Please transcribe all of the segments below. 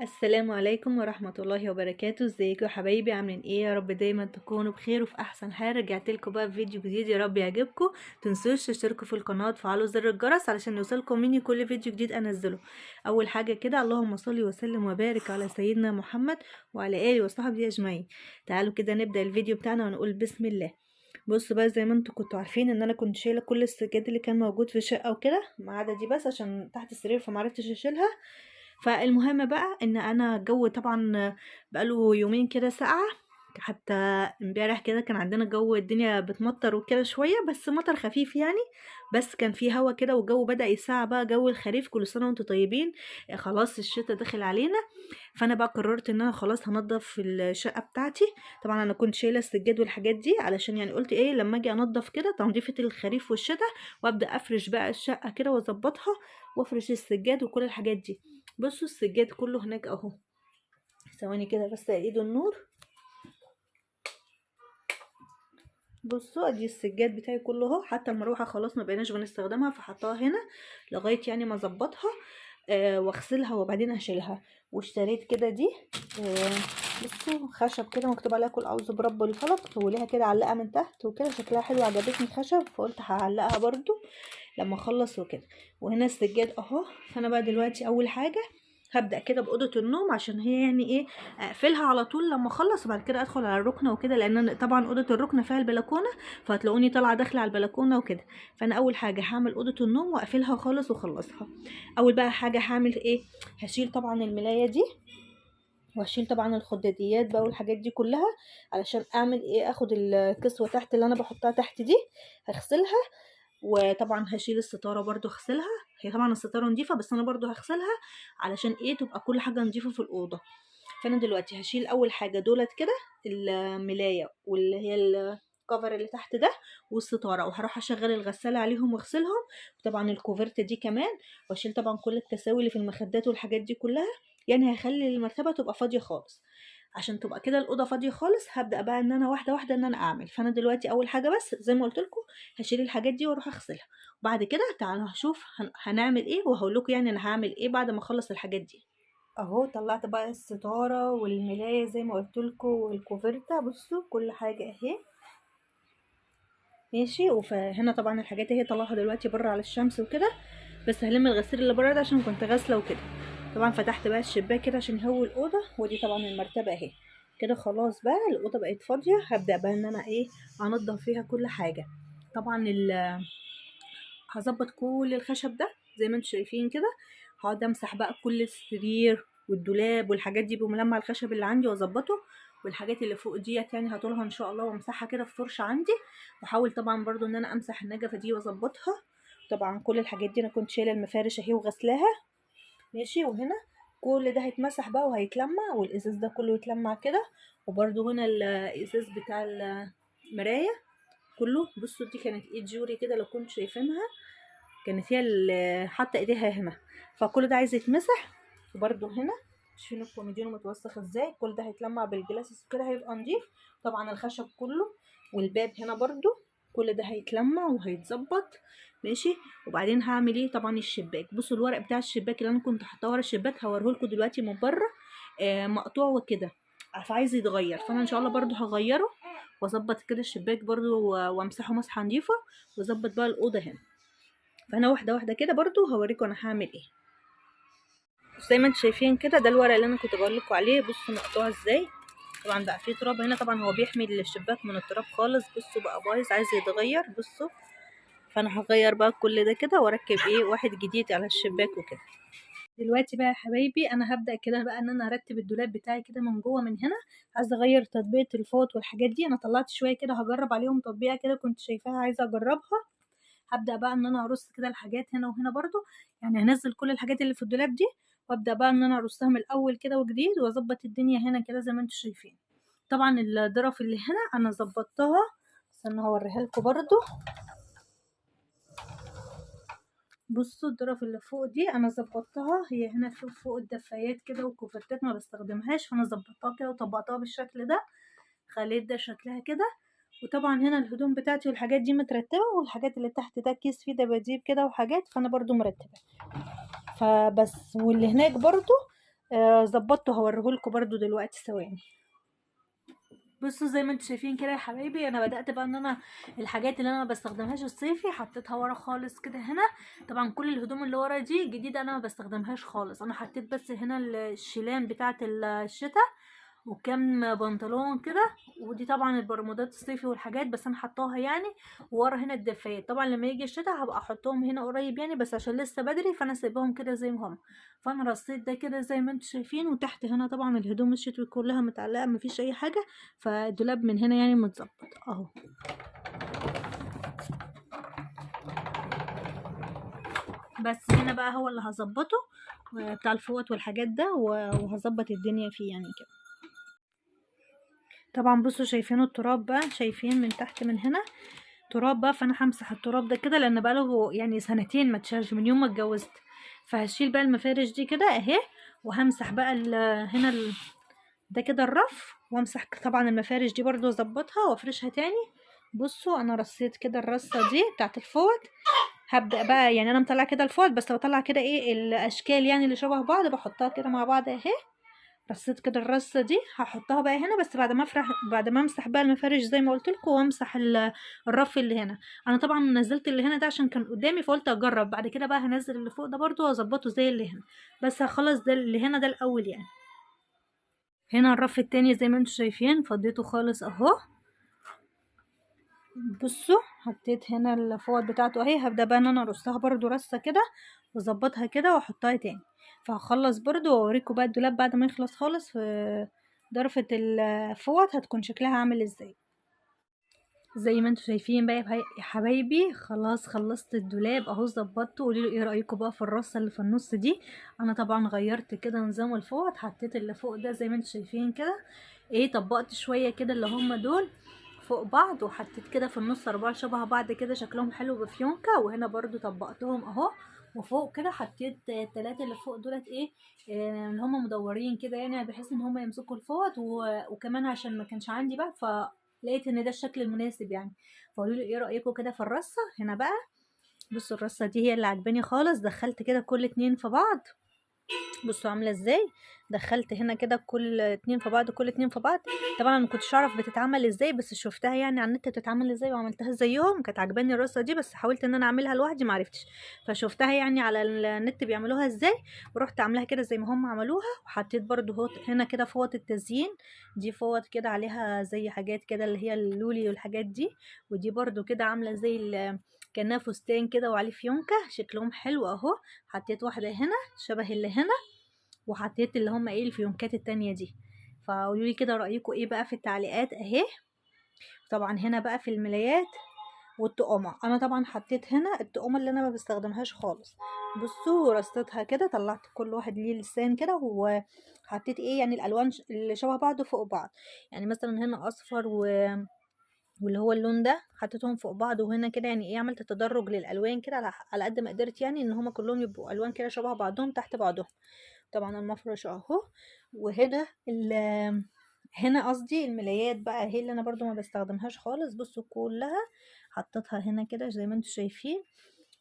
السلام عليكم ورحمة الله وبركاته. ازيكم يا حبايبي؟ عاملين ايه؟ يا رب دايما تكونوا بخير وفي احسن حال. رجعت لكم بقى بفيديو جديد، يا رب يعجبكم. تنسوش تشتركوا في القناة وتفعلوا زر الجرس علشان يوصلكم مني كل فيديو جديد انزله. اول حاجة كده، اللهم صل وسلم وبارك على سيدنا محمد وعلى اله وصحبه اجمعين. تعالوا كده نبدأ الفيديو بتاعنا ونقول بسم الله. بصوا بقى، زي ما انتوا كنتوا عارفين ان انا كنت شايله كل السجاد اللي كان موجود في الشقه وكده، ما عدا دي بس عشان تحت السرير فمعرفتش اشيلها. فالمهم بقى ان انا الجو طبعا بقاله يومين كده ساقعه. حتى امبارح كده كان عندنا جو، الدنيا بتمطر وكده شويه، بس مطر خفيف يعني. بس كان في هوا كده والجو بدأ يساع بقى، جو الخريف. كل سنه وانتم طيبين. خلاص الشتاء داخل علينا. فانا بقى قررت ان انا خلاص هنضف الشقه بتاعتي. طبعا انا كنت شايله السجاد والحاجات دي علشان يعني قلت ايه لما اجي انضف كده تنظيفه الخريف والشتاء، وابدا افرش بقى الشقه كده واظبطها، وافرش السجاد وكل الحاجات دي. بصوا السجاد كله هناك اهو. ثواني كده بس ايده النور. بصوا ادي السجاد بتاعي كله اهو، حتى المروحه خلاص ما بقيناش بنستخدمها فحطها هنا لغايه يعني ما اظبطها. واغسلها وبعدين هشيلها. واشتريت كده دي. آه بصوا خشب كده مكتوب عليها كل اعوذ برب الفلق، وليها كده علقه من تحت وكده شكلها حلو، عجبتني خشب فقلت هعلقها برضو لما اخلص وكده. وهنا السجاد اهو. فانا بقى دلوقتي اول حاجه هبدأ كده بأوضة النوم، عشان هي يعني ايه اقفلها على طول لما اخلص، وبعد كده ادخل على الركنة وكده، لان طبعا أوضة الركنة فيها البلكونة، فهتلاقوني طالعة داخلة على البلكونة وكده. فانا اول حاجة هعمل أوضة النوم واقفلها خالص واخلصها. اول بقى حاجة هعمل ايه، هشيل طبعا الملاية دي، وهشيل طبعا الخداديات بقى والحاجات دي كلها، علشان اعمل ايه، اخد الكسوة تحت اللي انا بحطها تحت دي، هغسلها. وطبعا هشيل الستاره برضو اغسلها. هي طبعا الستاره نظيفه بس انا برضو هغسلها، علشان ايه تبقى كل حاجه نظيفه في الاوضه. فانا دلوقتي هشيل اول حاجه دولت كده، الملايه واللي هي الكفر اللي تحت ده والستاره، وهروح اشغل الغساله عليهم واغسلهم. وطبعا الكوفرت دي كمان. واشيل طبعا كل التساوي اللي في المخدات والحاجات دي كلها. يعني هخلي المرتبه تبقى فاضيه خالص. عشان تبقى كده الاوضه فاضيه خالص، هبدا بقى ان انا واحده واحده ان انا اعمل. فانا دلوقتي اول حاجه بس زي ما قلت لكم، هشيل الحاجات دي واروح اغسلها. وبعد كده تعالوا هشوف هنعمل ايه، وهقول لكم يعني انا هعمل ايه بعد ما اخلص الحاجات دي. اهو طلعت بقى الستاره والملايه زي ما قلت لكم والكوفرته، بصوا كل حاجه اهي. ماشي. وهنا طبعا الحاجات اهي طلعها دلوقتي بره على الشمس وكده. بس هلم الغسيل اللي بره ده عشان كنت غاسله وكده. طبعا فتحت بقى الشباك كده عشان يهوي الاوضه، ودي طبعا المرتبه اهي. كده خلاص بقى الاوضه بقت فاضيه، هبدا بقى ان انا ايه، انضف فيها كل حاجه. طبعا هظبط كل الخشب ده زي ما انتم شايفين كده. هقعد امسح بقى كل السرير والدولاب والحاجات دي بملمع الخشب اللي عندي واظبطه. والحاجات اللي فوق ديت يعني هطولها ان شاء الله وامسحها كده في فرشه عندي. واحاول طبعا برضو ان انا امسح النجفه دي واظبطها. طبعا كل الحاجات دي انا كنت شايله المفارش اهي وغسلاها. ماشي. وهنا كل ده هيتمسح بقى وهيتلمع، والازاز ده كله يتلمع كده. وبرضو هنا الازاز بتاع المرايه كله. بصوا دي كانت ايد جوري كده لو كنت شايفينها، كانت هي اللي حاطه ايديها هنا. فكل ده عايز يتمسح. وبرده هنا شايفين الكوميديون متوسخ ازاي، كل ده هيتلمع بالجلاسس كده هيبقى نضيف. طبعا الخشب كله والباب هنا برضو كل ده هيتلمع وهيتظبط. ماشي. وبعدين هعمل ايه، طبعا الشباك. بصوا الورق بتاع الشباك اللي انا كنت حاطاه ورا الشباك هوريهولكم دلوقتي من بره. مقطوع وكده، فعايز يتغير. فانا ان شاء الله برضو هغيره واظبط كده الشباك برضو وامسحه مسحه نضيفه، واظبط بقى الاوضه هنا. فانا واحده واحده كده برضو هوريكم انا هعمل ايه. زي ما انتم شايفين كده ده الورق اللي انا كنت بقول لكم عليه، بصوا مقطوع ازاي. طبعا بقى فيه تراب هنا، طبعا هو بيحمي الشباك من التراب خالص. بصوا بقى بايظ عايز يتغير. بصوا. فانا هغير بقى كل ده كده واركب ايه واحد جديد على الشباك وكده. دلوقتي بقى يا حبايبي انا هبدا كده بقى ان انا ارتب الدولاب بتاعي كده من جوه من هنا. عايزه اغير تطبيقه الفوط والحاجات دي، انا طلعت شويه كده هجرب عليهم تطبيقه كده كنت شايفاها عايزه اجربها. هبدأ بقى ان انا ارص كده الحاجات هنا وهنا برضو. يعني هنزل كل الحاجات اللي في الدولاب دي، وابدأ بقى ان انا ارصها من الاول كده وجديد، واظبط الدنيا هنا كده زي ما انتم شايفين. طبعا الظرف اللي هنا انا ظبطتها، استنى هوريها لكم برضو. بصوا الظرف اللي فوق دي انا ظبطتها، هي هنا فوق الدفايات كده وكوفرتات ما بستخدمهاش، فانا ظبطتها كده وطبقتها بالشكل ده. خليت ده شكلها كده. وطبعا هنا الهدوم بتاعتي والحاجات دي مترتبه، والحاجات اللي تحت ده كيس فيه دباديب كده وحاجات، فانا برضو مرتبه. فبس واللي هناك برضو ظبطته هوريهولكوا برضو دلوقتي ثواني. بصوا زي ما انتوا شايفين كده يا حبايبي، انا بدات بقى ان انا الحاجات اللي انا ما بستخدمهاش الصيفي حطيتها ورا خالص كده هنا. طبعا كل الهدوم اللي ورا دي جديده انا ما بستخدمهاش خالص، انا حطيت بس هنا الشيلان بتاعه الشتاء وكم بنطلون كده، ودي طبعا البرمودات الصيفي والحاجات بس انا حطاها يعني. ورا هنا الدفايات طبعا لما يجي الشتاء هبقى احطهم هنا قريب يعني، بس عشان لسه بدري فانا سايباهم كده زي ما هم. فانا رصيت ده كده زي ما انتم شايفين، وتحت هنا طبعا الهدوم الشتوي كلها متعلقه مفيش اي حاجه، فالدولاب من هنا يعني متظبط اهو. بس هنا بقى هو اللي هظبطه بتاع الفوط والحاجات ده، وهظبط الدنيا فيه يعني كده. طبعا بصوا شايفين التراب بقى، شايفين من تحت من هنا تراب بقى، فانا همسح التراب ده كده لان بقاله يعني سنتين ما اتشالش من يوم ما اتجوزت. فهشيل بقى المفارش دي كده اهي، وهمسح بقى هنا ده كده الرف، وامسح طبعا المفارش دي برضو اظبطها وافرشها تاني. بصوا انا رصيت كده الرصه دي بتاعت الفوط. هبدا بقى يعني انا مطلعه كده الفوط، بس بطلع كده ايه الاشكال يعني اللي شبه بعض بحطها كده مع بعض اهي. رصيت كده الرصه دي هحطها بقى هنا، بس بعد ما امسح بقى المفارش زي ما قلت لكم، وامسح الرف اللي هنا. انا طبعا نزلت اللي هنا ده عشان كان قدامي فقلت اجرب، بعد كده بقى هنزل اللي فوق ده برضو واظبطه زي اللي هنا. بس هخلص ده اللي هنا ده الاول يعني. هنا الرف التاني زي ما انتم شايفين فضيته خالص اهو. بصوا حطيت هنا الفوط بتاعته اهي، هبدا بقى ان انا ارصها برضو رصه كده واظبطها كده واحطها تاني. فهخلص برضو واوريكم بقى الدولاب بعد ما يخلص خالص في ضرفة الفوط هتكون شكلها عامل ازاي. زي ما انتم شايفين بقى يا حبايبي، خلاص خلصت الدولاب اهو ظبطته. قولوا لي ايه رايكم بقى في الرصه اللي في النص دي. انا طبعا غيرت كده نظام الفوط، حطيت اللي فوق ده زي ما انتم شايفين كده ايه، طبقت شويه كده اللي هم دول فوق بعض، وحطيت كده في النص 4 شبه بعض كده شكلهم حلو بفيونكة، وهنا برضو طبقتهم اهو. وفوق كده حطيت 3 اللي فوق دولت ايه، اللي هم مدورين كده يعني بحيث ان هم يمسكوا الفوط، وكمان عشان ما كانش عندي بقى لقيت ان ده الشكل المناسب يعني. فقولوا لي ايه رايكم كده في الرصه هنا بقى. بصوا الرصه دي هي اللي عجباني خالص، دخلت كده كل 2 في بعض. بصوا عامله ازاي، دخلت هنا كده كل 2 في بعض كل 2 في بعض. طبعا انا ما كنتش اعرف بتتعمل ازاي، بس شفتها يعني على النت بتتعمل ازاي وعملتها زيهم، كانت عجباني الرصه دي، بس حاولت ان انا اعملها لوحدي ما عرفتش. فشفتها يعني على النت بيعملوها ازاي، ورحت عاملاها كده زي ما هم عملوها. وحطيت برضو هنا كده فوط التزيين، دي فوط كده عليها زي حاجات كده اللي هي اللولي والحاجات دي. ودي برضو كده عامله زي كانها فستان كده وعليه فيونكه شكلهم حلو اهو. حطيت واحده هنا شبه اللي هنا، وحطيت اللي هم ايه الفيونكات التانية دي. فقولوا لي كده رأيكم ايه بقى في التعليقات اهي. طبعا هنا بقى في الملايات والتقومة، انا طبعا حطيت هنا التقومة اللي انا ما بستخدمهاش خالص. بصوا رصيتها كده، طلعت كل واحد ليه لسان كده، وحطيت ايه يعني الالوان اللي شبه بعض فوق بعض. يعني مثلا هنا اصفر واللي هو اللون ده حطيتهم فوق بعض، وهنا كده يعني ايه عملت تدرج للالوان كده على قد ما قدرت يعني ان هما كلهم يبقوا الوان كده شبه بعضهم تحت بعضهم. طبعا المفرش اهو. وهنا هنا قصدي الملايات بقى هي اللي انا برضو ما بستخدمهاش خالص. بصوا كلها حطيتها هنا كده زي ما انتم شايفين.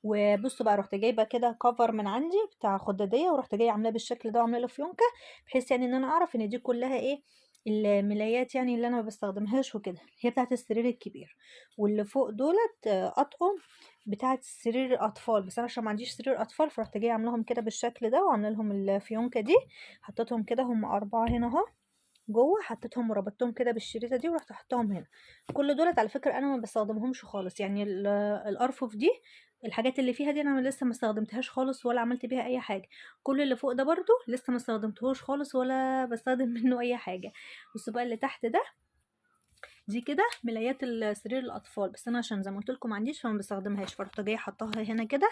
وبصوا بقى رحت جايبه كده كفر من عندي بتاع خداديه، ورحت جايه عاملاه بالشكل ده وعامله له فيونكه، بحيث يعني ان انا اعرف ان دي كلها ايه الملايات يعني اللي انا ما بستخدمهاش وكده، هي بتاعت السرير الكبير. واللي فوق دولت اطقم بتاعت سرير الاطفال، بس انا عشان ما عنديش سرير اطفال فرحت جايه عاملاهم كده بالشكل ده وعامله لهم الفيونكه دي. حطيتهم كده هم 4 هنا اهو جوه، حطيتهم وربطتهم كده بالشريطه دي ورحت حطاهم هنا. كل دولت على فكره انا ما بستخدمهمش خالص يعني الارفف دي الحاجات اللي فيها دي انا لسه ما استخدمتهاش خالص ولا عملت بيها اي حاجه. كل اللي فوق ده برضو لسه ما استخدمتهوش خالص ولا بستخدم منه اي حاجه. بصوا بقى اللي تحت ده دي كده ملايات السرير الاطفال، بس انا عشان زي ما قلت لكم ما عنديش فما بستخدمهاش، فرحت جايه حطاها هنا كده.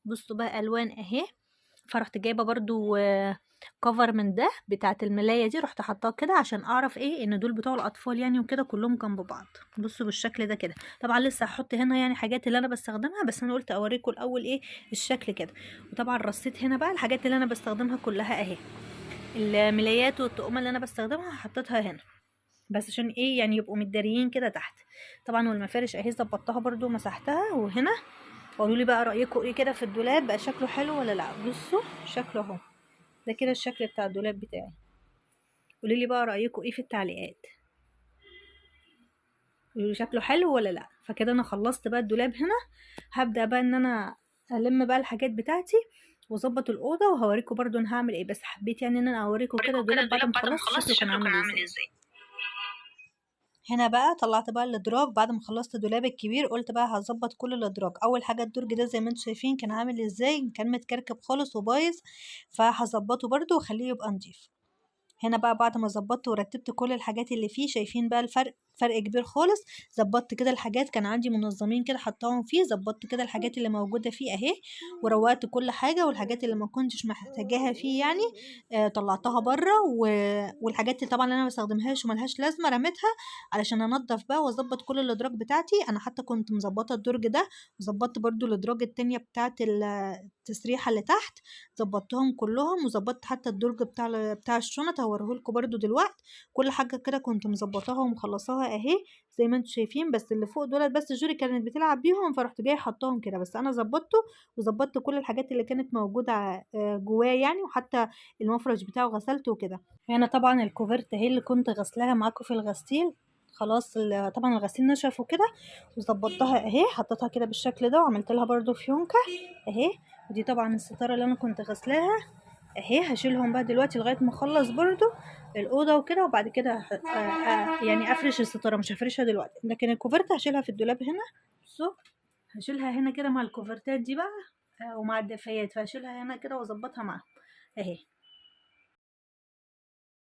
بصوا بقى الوان اهي. فرحت جايبه برضو كفر من ده بتاعت الملايه دي، رحت حطاه كده عشان اعرف ايه ان دول بتوع الاطفال يعني وكده كلهم جنب بعض. بصوا بالشكل ده كده. طبعا لسه هحط هنا يعني حاجات اللي انا بستخدمها، بس انا قلت اوريكم الاول ايه الشكل كده. وطبعا رصيت هنا بقى الحاجات اللي انا بستخدمها كلها اهي، الملايات والطقمه اللي انا بستخدمها حطيتها هنا بس عشان ايه يعني يبقوا متداريين كده تحت. طبعا والمفارش اهي ظبطتها برضو مسحتها وهنا. قولوا لي بقى رايكم ايه كده في الدولاب، بقى شكله حلو ولا لا. بصوا شكله اهو. ده كده الشكل بتاع الدولاب بتاعي. قوليلي بقى رأيكم ايه في التعليقات، قوليلي شكله حلو ولا لا. فكده انا خلصت بقى الدولاب هنا، هبدأ بقى ان انا الم بقى الحاجات بتاعتي واظبط الاوضه، وهوريكم برضو انا هعمل ايه. بس حبيت يعني ان انا اوريكم كده الدولاب بعد ما خلصت شكله كان عامل ازاي. هنا بقى طلعت بقى الادراج بعد ما خلصت الدولاب الكبير، قلت بقى هظبط كل الادراج. اول حاجه الدرج ده زي ما انتم شايفين كان عامل ازاي، كان متكركب خالص وبايظ، فهظبطه برضو واخليه يبقى نضيف. هنا بقى بعد ما ظبطت ورتبت كل الحاجات اللي فيه، شايفين بقى الفرق، فرق كبير خالص. ظبطت كده الحاجات، كان عندي منظمين كده حطاهم فيه، ظبطت كده الحاجات اللي موجوده فيه اهي، وروقت كل حاجه. والحاجات اللي ما كنتش محتاجاها فيه يعني طلعتها بره، والحاجات اللي طبعا انا ما بستخدمهاش وملهاش لازمه رميتها علشان انضف بقى واظبط كل الادراج بتاعتي. انا حتى كنت مظبطه الدرج ده، وظبطت برضو الادراج التانية بتاعت التسريحه اللي تحت، ظبطتهم كلهم. وظبطت حتى الدرج بتاع الشنط، هوريهولكوا برضو دلوقتي. كل حاجه كده كنت مظبطاها ومخلصاها اهي زي ما انتم شايفين. بس اللي فوق دول بس جوري كانت بتلعب بيهم، فرحت جايه حطاهم كده. بس انا ظبطته وظبطت كل الحاجات اللي كانت موجوده جواه يعني، وحتى المفرش بتاعه غسلته وكده. هنا طبعا الكوفرت اهي اللي كنت غسلاها معاكم في الغسيل، خلاص طبعا الغسيل نشف وكده، وظبطتها اهي، حطيتها كده بالشكل ده، وعملت لها برضو فيونكه اهي. ودي طبعا الستاره اللي انا كنت غسلاها اهي. هشيلهم بقى دلوقتي لغايه ما اخلص برضو الاوضه وكده، وبعد كده يعني افرش الستاره. مش هفرشها دلوقتي، لكن الكوفرت هشيلها في الدولاب هنا. بصوا هشيلها هنا كده مع الكوفرتات دي بقى ومع الدفايات، فهشيلها هنا كده واظبطها معاهم اهي.